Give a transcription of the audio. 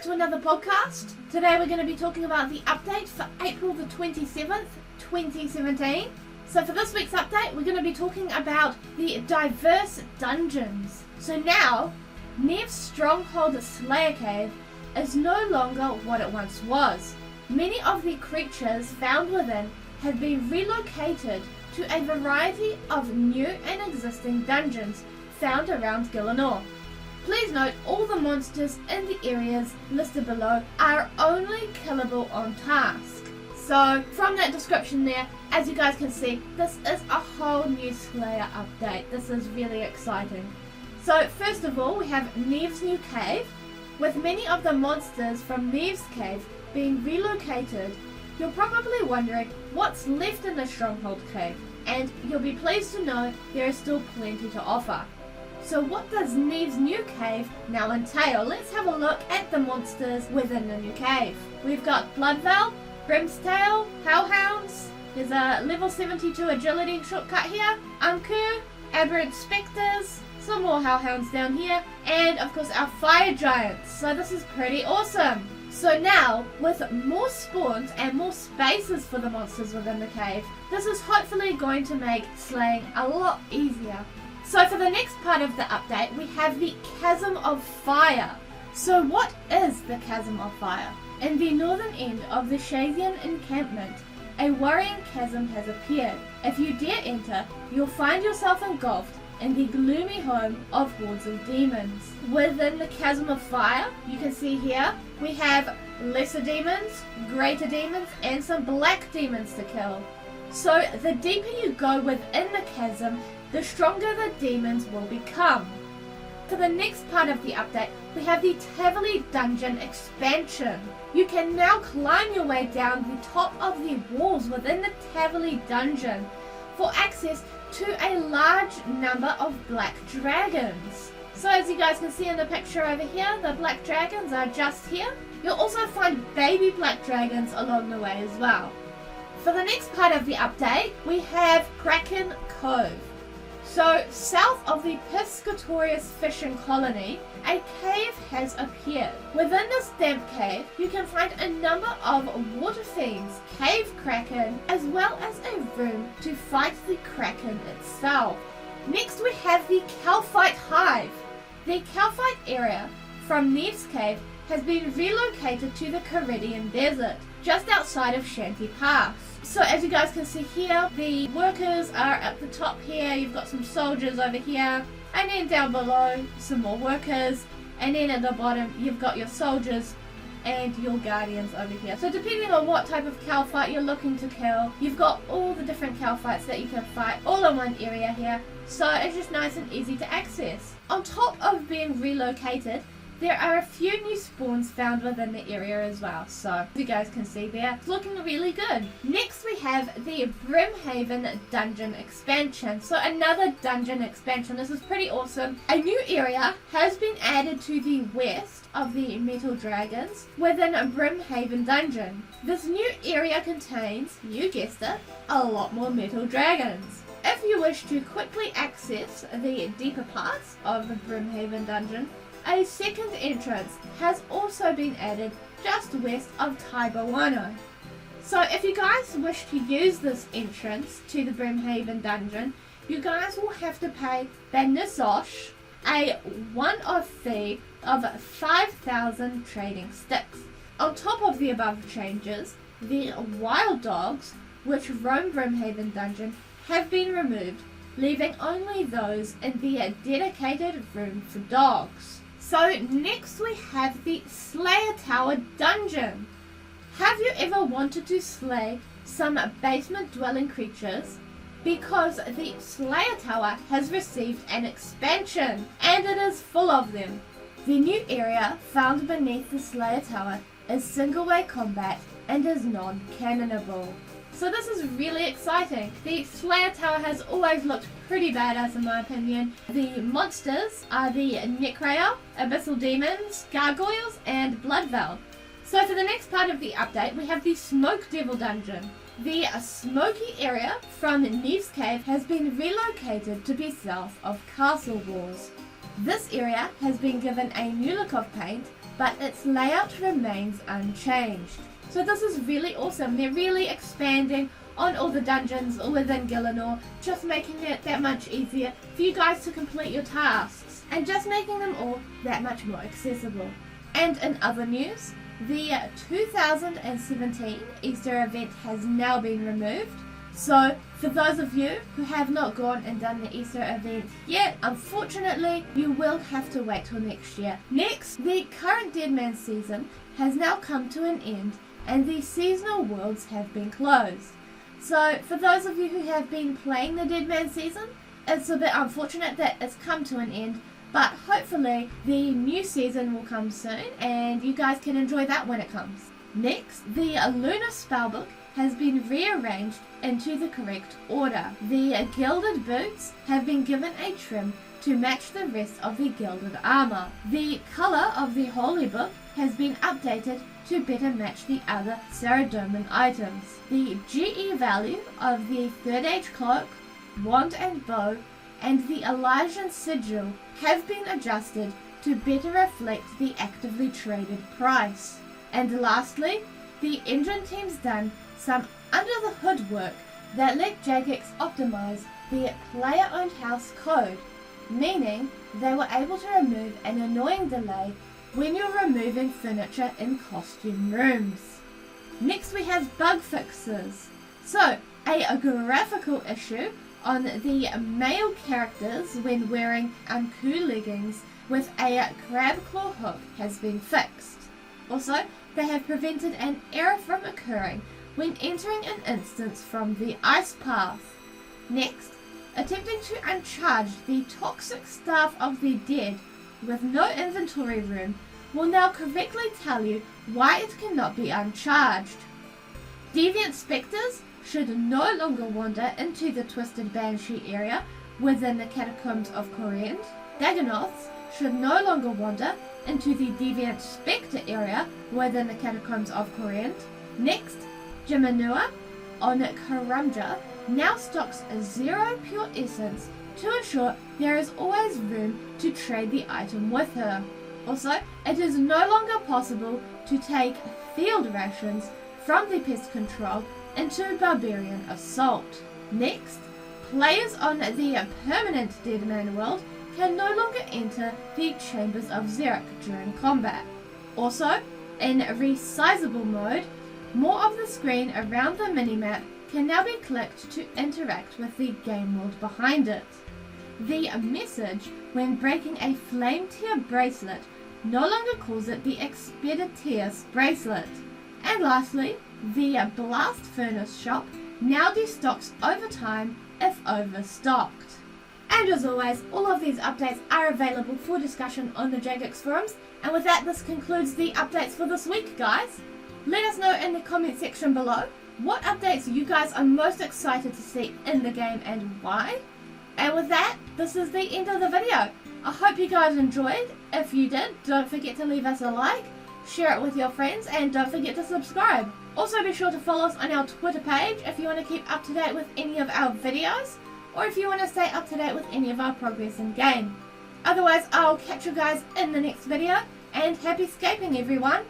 back to another podcast. Today we're going to be talking about the update for April the 27th, 2017. So for this week's update, we're going to be talking about the diverse dungeons. So now, Neve's Stronghold Slayer Cave is no longer what it once was. Many of the creatures found within have been relocated to a variety of new and existing dungeons found around Gillinor. Please note all the monsters in the areas listed below are only killable on task. So from that description there, as you guys can see, this is a whole new Slayer update. This is really exciting. So first of all, we have Neve's new cave. With many of the monsters from Neve's cave being relocated, you're probably wondering what's left in the Stronghold cave, and you'll be pleased to know there is still plenty to offer. So what does Neve's new cave now entail? Let's have a look at the monsters within the new cave. We've got Bloodveil, Brimstail, Hellhounds, there's a level 72 agility shortcut here, Unkur, Aberrant Spectres, some more Hellhounds down here, and of course our Fire Giants. So this is pretty awesome. So now, with more spawns and more spaces for the monsters within the cave, this is hopefully going to make slaying a lot easier. So for the next part of the update, we have the Chasm of Fire. So what is the Chasm of Fire? In the northern end of the Shadian encampment, a worrying chasm has appeared. If you dare enter, you'll find yourself engulfed in the gloomy home of hordes of demons. Within the Chasm of Fire, you can see here, we have lesser demons, greater demons, and some black demons to kill. So the deeper you go within the chasm, the stronger the demons will become. For the next part of the update, we have the Tavily Dungeon expansion. You can now climb your way down the top of the walls within the Tavily Dungeon for access to a large number of black dragons. So as you guys can see in the picture over here, the black dragons are just here. You'll also find baby black dragons along the way as well. For the next part of the update, we have Kraken Cove. So south of the Piscatorius fishing colony, a cave has appeared. Within this damp cave, you can find a number of water fiends, cave kraken, as well as a room to fight the kraken itself. Next we have the Kalphite Hive. The Kalphite area from Neve's cave has been relocated to the Caridian Desert, just outside of Shanty Pass. So as you guys can see here, the workers are at the top here, you've got some soldiers over here, and then down below some more workers, and then at the bottom you've got your soldiers and your guardians over here. So depending on what type of Kalphite you're looking to kill, you've got all the different Kalphites that you can fight all in one area here, so it's just nice and easy to access. On top of being relocated, there are a few new spawns found within the area as well, so as you guys can see there, it's looking really good. Next we have the Brimhaven Dungeon expansion. So another dungeon expansion, this is pretty awesome. A new area has been added to the west of the Metal Dragons within a Brimhaven Dungeon. This new area contains, you guessed it, a lot more Metal Dragons. If you wish to quickly access the deeper parts of the Brimhaven Dungeon, a second entrance has also been added just west of Taiba. So if you guys wish to use this entrance to the Brimhaven Dungeon, you guys will have to pay Banisosh a one-off fee of 5,000 trading sticks. On top of the above changes, the wild dogs which roam Brimhaven Dungeon have been removed, leaving only those in the dedicated room for dogs. So next we have the Slayer Tower Dungeon. Have you ever wanted to slay some basement dwelling creatures? Because the Slayer Tower has received an expansion and it is full of them. The new area found beneath the Slayer Tower is single way combat and is non-cannonable. So this is really exciting. The Slayer Tower has always looked pretty badass in my opinion. The monsters are the Necrayer, Abyssal Demons, Gargoyles, and Bloodveil. So for the next part of the update, we have the Smoke Devil Dungeon. The smoky area from Neve's Cave has been relocated to be south of Castle Walls. This area has been given a new look of paint, but its layout remains unchanged. So this is really awesome. They're really expanding on all the dungeons within Gielinor, just making it that much easier for you guys to complete your tasks, and just making them all that much more accessible. And in other news, the 2017 Easter event has now been removed. So for those of you who have not gone and done the Easter event yet, unfortunately you will have to wait till next year. Next, the current Deadman season has now come to an end and the seasonal worlds have been closed. So for those of you who have been playing the Deadman season, it's a bit unfortunate that it's come to an end, but hopefully the new season will come soon and you guys can enjoy that when it comes. Next, the Lunar Spellbook has been rearranged into the correct order. The gilded boots have been given a trim to match the rest of the gilded armor. The color of the Holy Book has been updated to better match the other Saradomin items. The GE value of the Third Age Cloak, Wand and Bow, and the Elysian Sigil have been adjusted to better reflect the actively traded price. And lastly, the engine team's done some under the hood work that let Jagex optimize the player-owned house code, meaning they were able to remove an annoying delay when you're removing furniture in costume rooms. Next we have bug fixes. So, a graphical issue on the male characters when wearing uncool leggings with a crab claw hook has been fixed. Also, they have prevented an error from occurring when entering an instance from the ice path. Next, attempting to uncharge the toxic staff of the dead with no inventory room will now correctly tell you why it cannot be uncharged. Deviant spectres should no longer wander into the Twisted Banshee area within the Catacombs of Corrend. Dagonoths should no longer wander into the Deviant Spectre area within the Catacombs of Corrend. Next, Jimanua on Karumja now stocks a 0 pure essence to ensure there is always room to trade the item with her. Also, it is no longer possible to take field rations from the pest control into Barbarian Assault. Next, players on the permanent Deadman world can no longer enter the Chambers of Xeric during combat. Also, in resizable mode, more of the screen around the minimap can now be clicked to interact with the game world behind it. The message when breaking a Flame Tier bracelet no longer calls it the Expeditier's bracelet. And lastly, the Blast Furnace shop now destocks over time if overstocked. And as always, all of these updates are available for discussion on the Jagex forums. And with that, this concludes the updates for this week, guys. Let us know in the comment section below what updates you guys are most excited to see in the game and why. And with that, this is the end of the video. I hope you guys enjoyed. If you did, don't forget to leave us a like, share it with your friends, and don't forget to subscribe. Also be sure to follow us on our Twitter page if you want to keep up to date with any of our videos, or if you want to stay up to date with any of our progress in game. Otherwise, I'll catch you guys in the next video, and happy scaping everyone!